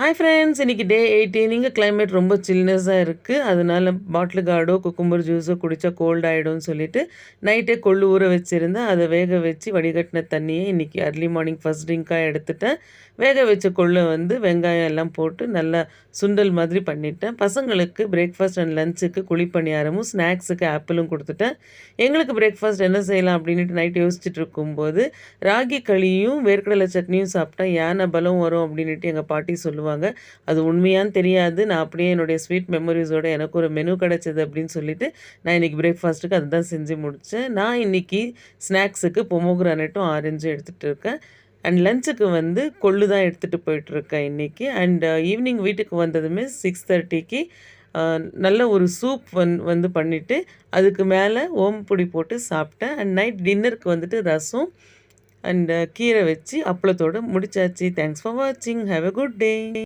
Hi friends, இன்னைக்கு டே 18. இங்கே climate ரொம்ப சில்னஸாக இருக்குது. அதனால பாட்டில் கார்டோ குக்கும்பர் ஜூஸோ குடித்தா கோல்ட் ஆகிடும்னு சொல்லிட்டு நைட்டே கொள்ளு ஊற வச்சுருந்தேன். அதை வேக வச்சு வடிகட்டின தண்ணியை இன்றைக்கி அர்லி மார்னிங் ஃபஸ்ட் ட்ரிங்காக எடுத்துட்டேன். வேக வச்ச கொள்ளை வெங்காயம் எல்லாம் போட்டு நல்லா சுண்டல் மாதிரி பண்ணிட்டேன். பசங்களுக்கு பிரேக்ஃபாஸ்ட் அண்ட் லஞ்சுக்கு குழிப்பணியாரமும் ஸ்நாக்ஸுக்கு ஆப்பிளும் கொடுத்துட்டேன். எங்களுக்கு பிரேக்ஃபாஸ்ட் என்ன செய்யலாம் அப்படின்ட்டு நைட் யோசிச்சுட்டு இருக்கும்போது ராகி களியும் வேர்க்கடலை சட்னியும் சாப்பிட்டா யானை பலம் வரும் அப்படின்ட்டு எங்கள் பாட்டி சொல்லுவாங்க. அது உண்மையான்னு தெரியாது. நான் அப்படியே என்னுடைய ஸ்வீட் மெமரிஸோட எனக்கு ஒரு மெனு கிடச்சிது அப்படின்னு சொல்லிட்டு நான் இன்றைக்கி பிரேக்ஃபாஸ்ட்டுக்கு அதுதான் செஞ்சு முடித்தேன். நான் இன்றைக்கி ஸ்நாக்ஸுக்கு பொமோகிரானேட்டும் ஆரஞ்சும் எடுத்துகிட்டு இருக்கேன். அண்ட் லஞ்சுக்கு கொள்ளு தான் எடுத்துகிட்டு போயிட்டுருக்கேன் இன்றைக்கி. அண்ட் ஈவினிங் வீட்டுக்கு வந்ததுமே 6:30க்கு நல்ல ஒரு சூப் பண்ணிவிட்டு அதுக்கு மேலே ஓமப்பொடி போட்டு சாப்பிட்டேன். அண்ட் நைட் டின்னருக்கு ரசம் அண்ட் கீரை வச்சு அப்பளத்தோடு முடிச்சாச்சு. தேங்க்ஸ் ஃபார் வாட்சிங். Have a good day.